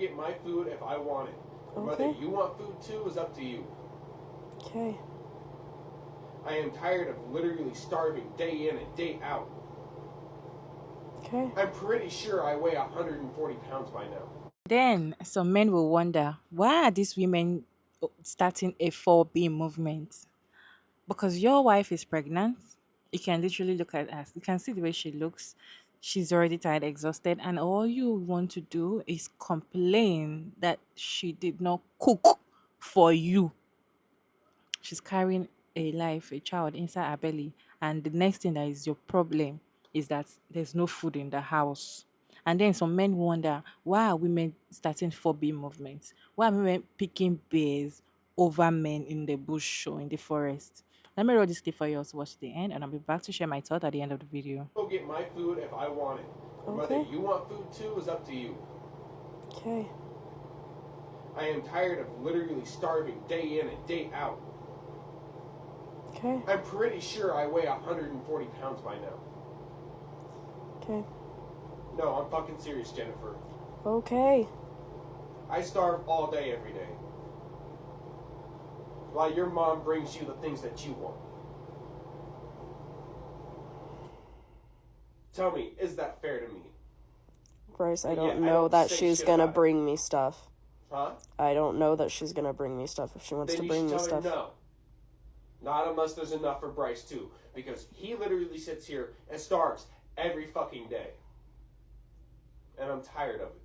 get my food if I want it. Okay. Whether you want food too is up to you. Okay. I am tired of literally starving day in and day out. Okay. I'm pretty sure I weigh 140 pounds by now. Then some men will wonder, why are these women starting a 4B movement? Because your wife is pregnant. You can literally look at us. You can see the way she looks. She's already tired, exhausted, and all you want to do is complain that she did not cook for you. She's carrying a life, a child inside her belly, and the next thing that is your problem is that there's no food in the house. And then some men wonder, why are women starting 4B movements? Why are women picking bears over men in the bush or in the forest? Let me roll this clip for you all to watch to the end, and I'll be back to share my thought at the end of the video. Go get my food if I want it. Whether Okay. you want food too is up to you. Okay. I am tired of literally starving day in and day out. Okay. I'm pretty sure I weigh 140 pounds by now. Okay. No, I'm fucking serious, Jennifer. Okay. I starve all day every day. While your mom brings you the things that you want. Tell me, is that fair to me? Bryce, I Yeah, don't I know don't that say she's shit gonna about it. bring me stuff. Huh? I don't know that she's gonna bring me stuff if she wants Then to you bring should me tell stuff. her no. Not unless there's enough for Bryce too. Because he literally sits here and starves every fucking day. And I'm tired of it.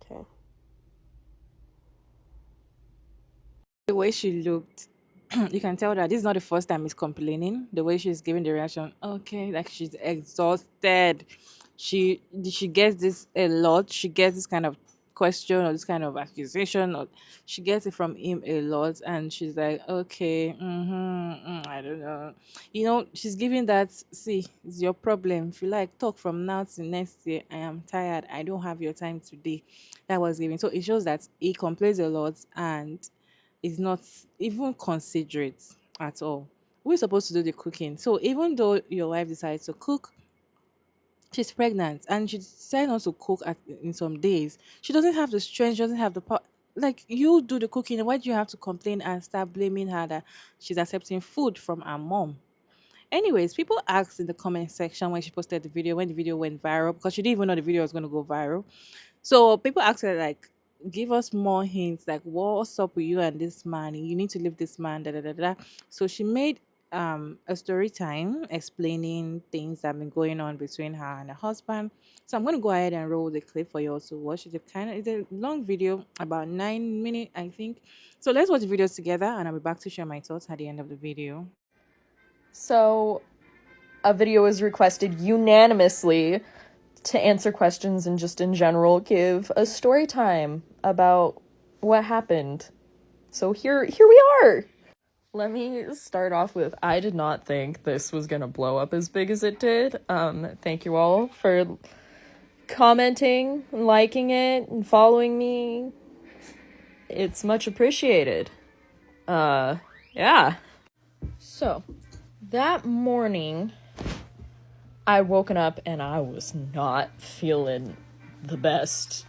Okay. The way she looked, you can tell that this is not the first time he's complaining. The way she's giving the reaction, okay, like she's exhausted. She gets this a lot. She gets this kind of question or this kind of accusation, or she gets it from him a lot, and she's like, okay, I don't know. She's giving that. See, it's your problem. If you like, talk from now to next year. I am tired. I don't have your time today. That was giving. So it shows that he complains a lot and is not even considerate at all. We're supposed to do the cooking. So even though your wife decides to cook, she's pregnant and she decided not to cook in some days. She doesn't have the strength, she doesn't have the power. Like, you do the cooking, why do you have to complain and start blaming her that she's accepting food from her mom? Anyways, people asked in the comment section when she posted the video, when the video went viral, because she didn't even know the video was going to go viral. So people asked her, like, give us more hints, like, what's up with you and this man? You need to leave this man, da da da da. So she made a story time explaining things that have been going on between her and her husband. So I'm gonna go ahead and roll the clip for you all to watch. It's a long video, about 9 minutes, I think. So let's watch the videos together and I'll be back to share my thoughts at the end of the video. So, a video was requested unanimously to answer questions and just in general give a story time about what happened. So here we are. Let me start off with, I did not think this was gonna blow up as big as it did. Thank you all for commenting, liking it, and following me. It's much appreciated. Yeah. So, that morning, I woken up and I was not feeling the best.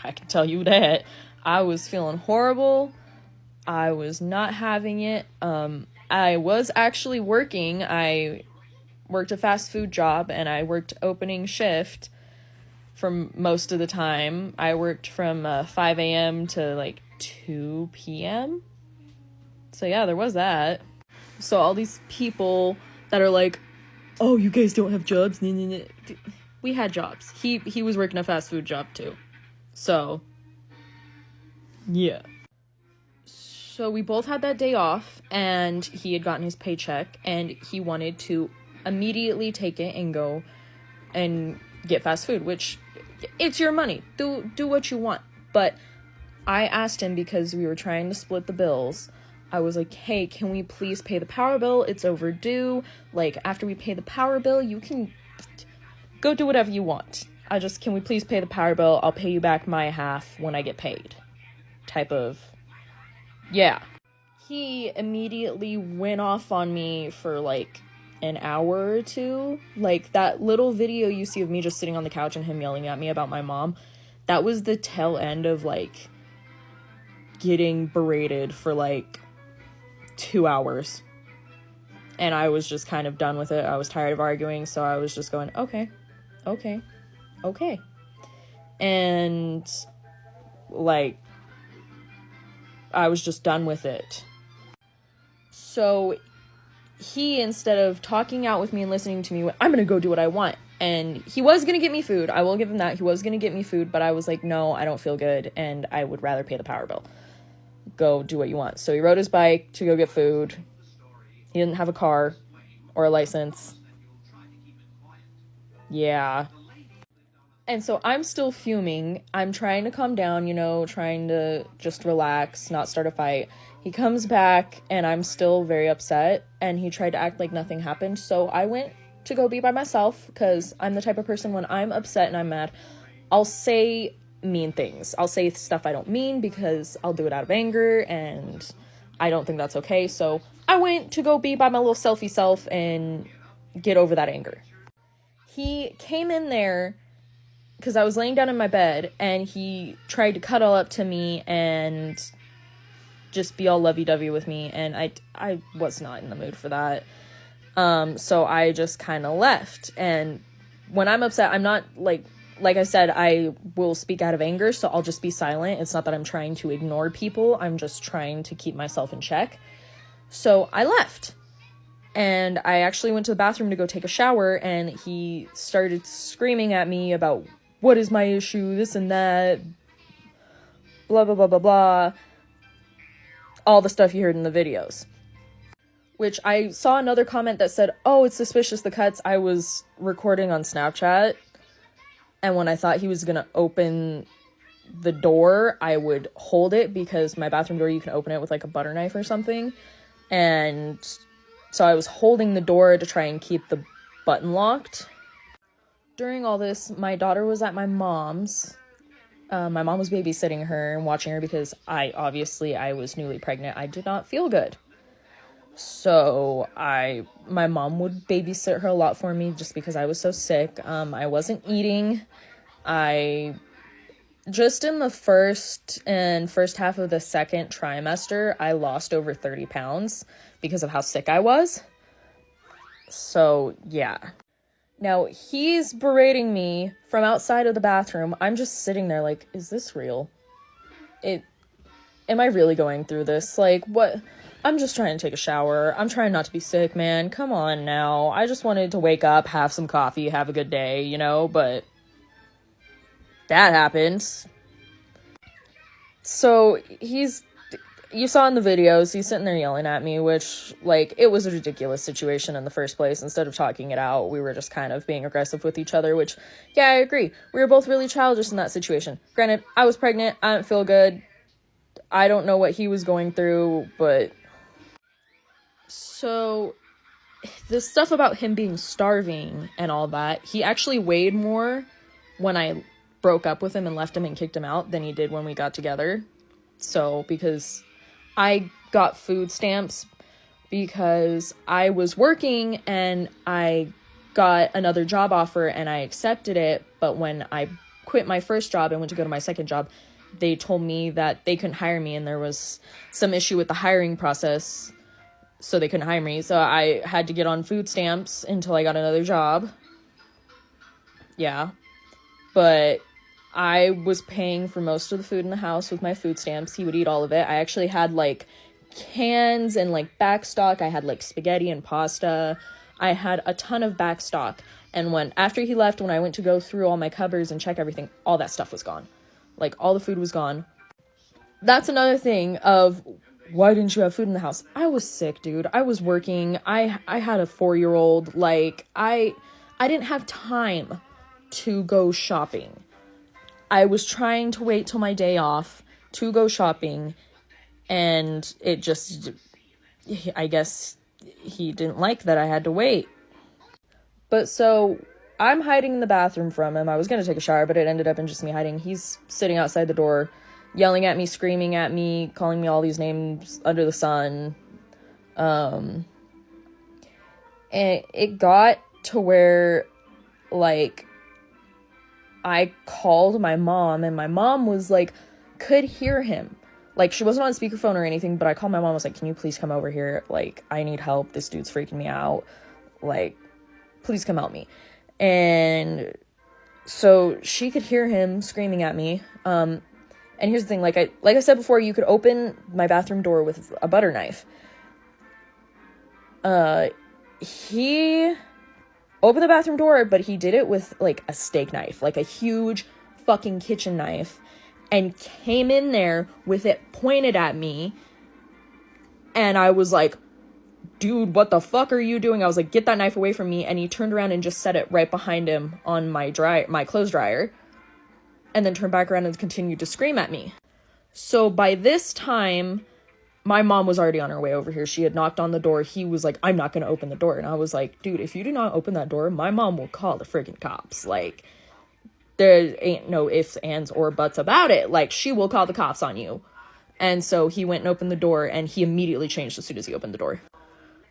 I can tell you that. I was feeling horrible. I was not having it. I was actually working. I worked a fast food job and I worked opening shift for most of the time. I worked from 5 a.m. to like 2 p.m. So yeah, there was that. So all these people that are like, oh, you guys don't have jobs? We had jobs. He was working a fast food job too. So, yeah. So we both had that day off, and he had gotten his paycheck, and he wanted to immediately take it and go and get fast food, which, it's your money. Do what you want. But I asked him, because we were trying to split the bills, I was like, hey, can we please pay the power bill? It's overdue. Like, after we pay the power bill, you can go do whatever you want. Can we please pay the power bill? I'll pay you back my half when I get paid. Type of, yeah. He immediately went off on me for like an hour or two. Like, that little video you see of me just sitting on the couch and him yelling at me about my mom, that was the tail end of, like, getting berated for, like, 2 hours. And I was just kind of done with it. I was tired of arguing, so I was just going, okay. And, like, I was just done with it. So he, instead of talking out with me and listening to me, went, I'm gonna go do what I want. And he was gonna get me food. I will give him that. He was gonna get me food, but I was like, no, I don't feel good, and I would rather pay the power bill. Go do what you want. So he rode his bike to go get food. He didn't have a car or a license. Yeah. And so I'm still fuming. I'm trying to calm down, you know, trying to just relax, not start a fight. He comes back, and I'm still very upset, and he tried to act like nothing happened. So I went to go be by myself, because I'm the type of person, when I'm upset and I'm mad, I'll say mean things. I'll say stuff I don't mean, because I'll do it out of anger, and I don't think that's okay. So I went to go be by my little selfie self and get over that anger. He came in there because I was laying down in my bed, and he tried to cuddle up to me and just be all lovey-dovey with me, and I was not in the mood for that. So I just kind of left. And when I'm upset, I'm not, like I said, I will speak out of anger, so I'll just be silent. It's not that I'm trying to ignore people. I'm just trying to keep myself in check. So I left. And I actually went to the bathroom to go take a shower, and he started screaming at me about, what is my issue, this and that, blah, blah, blah, blah, blah. All the stuff you heard in the videos. Which I saw another comment that said, oh, it's suspicious the cuts. I was recording on Snapchat, and when I thought he was gonna open the door, I would hold it, because my bathroom door, you can open it with like a butter knife or something. And so I was holding the door to try and keep the button locked. During all this, my daughter was at my mom's. My mom was babysitting her and watching her, because I was newly pregnant. I did not feel good. So my mom would babysit her a lot for me, just because I was so sick. I wasn't eating. Just in the first half of the second trimester, I lost over 30 pounds because of how sick I was. So, yeah. Now, he's berating me from outside of the bathroom. I'm just sitting there like, is this real? Am I really going through this? Like, what? I'm just trying to take a shower. I'm trying not to be sick, man. Come on now. I just wanted to wake up, have some coffee, have a good day, you know, but that happens. So you saw in the videos, he's sitting there yelling at me, which, like, it was a ridiculous situation in the first place. Instead of talking it out, we were just kind of being aggressive with each other, which, yeah, I agree. We were both really childish in that situation. Granted, I was pregnant. I didn't feel good. I don't know what he was going through, but... So, the stuff about him being starving and all that, he actually weighed more when I broke up with him and left him and kicked him out than he did when we got together. So, because I got food stamps because I was working and I got another job offer and I accepted it, but when I quit my first job and went to go to my second job, they told me that they couldn't hire me and there was some issue with the hiring process, so they couldn't hire me. So I had to get on food stamps until I got another job. Yeah. But I was paying for most of the food in the house with my food stamps. He would eat all of it. I actually had, like, cans and, like, back stock. I had, like, spaghetti and pasta. I had a ton of back stock. And after he left, when I went to go through all my cupboards and check everything, all that stuff was gone. Like, all the food was gone. That's another thing of, why didn't you have food in the house? I was sick, dude. I was working. I had a 4-year-old. Like, I didn't have time to go shopping. I was trying to wait till my day off to go shopping, and it just, I guess he didn't like that I had to wait. But so, I'm hiding in the bathroom from him. I was going to take a shower, but it ended up in just me hiding. He's sitting outside the door, yelling at me, screaming at me, calling me all these names under the sun. And it got to where, like, I called my mom, and my mom was like, could hear him. Like, she wasn't on speakerphone or anything, but I called my mom, I was like, can you please come over here? Like, I need help. This dude's freaking me out. Like, please come help me. And so she could hear him screaming at me. And here's the thing, like I said before, you could open my bathroom door with a butter knife. He opened the bathroom door, but he did it with, like, a steak knife, like a huge fucking kitchen knife, and came in there with it pointed at me, and I was like, dude, what the fuck are you doing? I was like, get that knife away from me, and he turned around and just set it right behind him on my clothes dryer, and then turned back around and continued to scream at me. So by this time, my mom was already on her way over here. She had knocked on the door. He was like, I'm not going to open the door. And I was like, dude, if you do not open that door, my mom will call the freaking cops. Like, there ain't no ifs, ands, or buts about it. Like, she will call the cops on you. And so he went and opened the door, and he immediately changed as soon as he opened the door.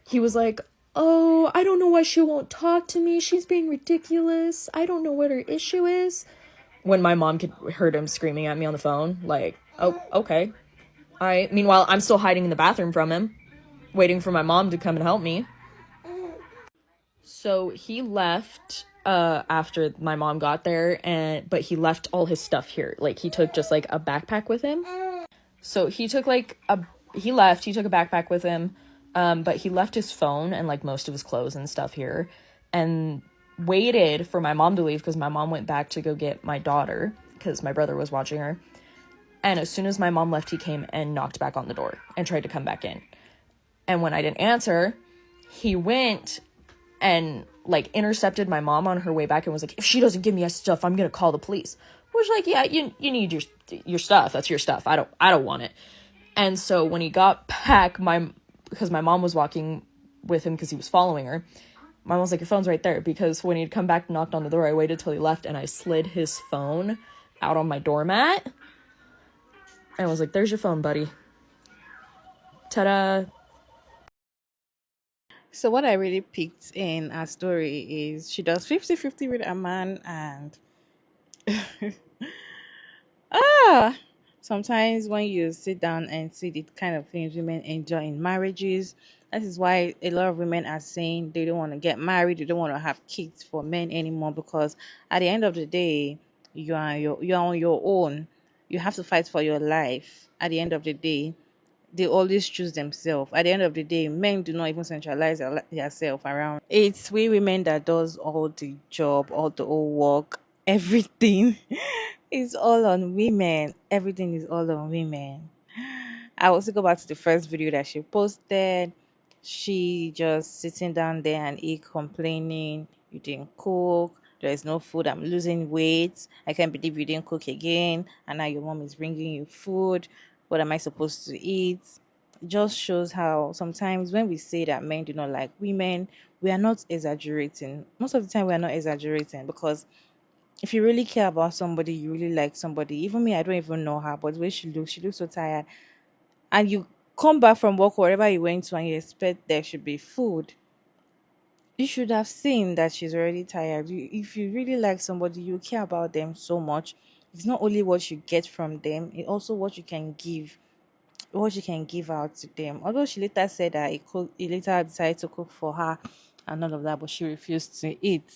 He was like, oh, I don't know why she won't talk to me. She's being ridiculous. I don't know what her issue is. When my mom heard him screaming at me on the phone, like, oh, okay. Meanwhile, I'm still hiding in the bathroom from him, waiting for my mom to come and help me. So he left after my mom got there, but he left all his stuff here. Like, he took just like a backpack with him. So he took he took a backpack with him, but he left his phone and like most of his clothes and stuff here, and waited for my mom to leave because my mom went back to go get my daughter because my brother was watching her. And as soon as my mom left, he came and knocked back on the door and tried to come back in. And when I didn't answer, he went and like intercepted my mom on her way back and was like, if she doesn't give me her stuff, I'm going to call the police. Which, like, yeah, you need your stuff. That's your stuff. I don't want it. And so when he got back, because my mom was walking with him because he was following her, my mom was like, your phone's right there. Because when he'd come back and knocked on the door, I waited till he left and I slid his phone out on my doormat. And I was like, there's your phone, buddy. Ta-da. So what I really picked in her story is she does 50-50 with a man, and sometimes when you sit down and see the kind of things women enjoy in marriages, that is why a lot of women are saying they don't want to get married, they don't want to have kids for men anymore, because at the end of the day, you are on your own. You have to fight for your life. At the end of the day, they always choose themselves. At the end of the day, men do not even centralize themselves around. It's we women that does all the job, all the whole work, everything. It's all on women. Everything is all on women. I also go back to the first video that she posted. She just sitting down there and complaining, you didn't cook, there is no food, I'm losing weight, I can't believe you didn't cook again, and now your mom is bringing you food. What am I supposed to eat? It just shows how sometimes when we say that men do not like women, we are not exaggerating. Most of the time we are not exaggerating, because if you really care about somebody, you really like somebody. Even me, I don't even know her, but the way she looks so tired. And you come back from work, wherever you went to, and you expect there should be food. You should have seen that she's already tired. If you really like somebody, you care about them so much. It's not only what you get from them, it's also what you can give out to them. Although she later said that he later decided to cook for her and all of that, but she refused to eat.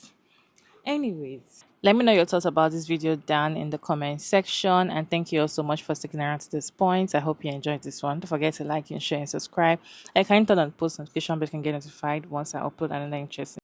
Anyways, let me know your thoughts about this video down in the comment section, and thank you all so much for sticking around to this point. I hope you enjoyed this one. Don't forget to like and share and subscribe. I can turn on post notification, but you can get notified once I upload another interesting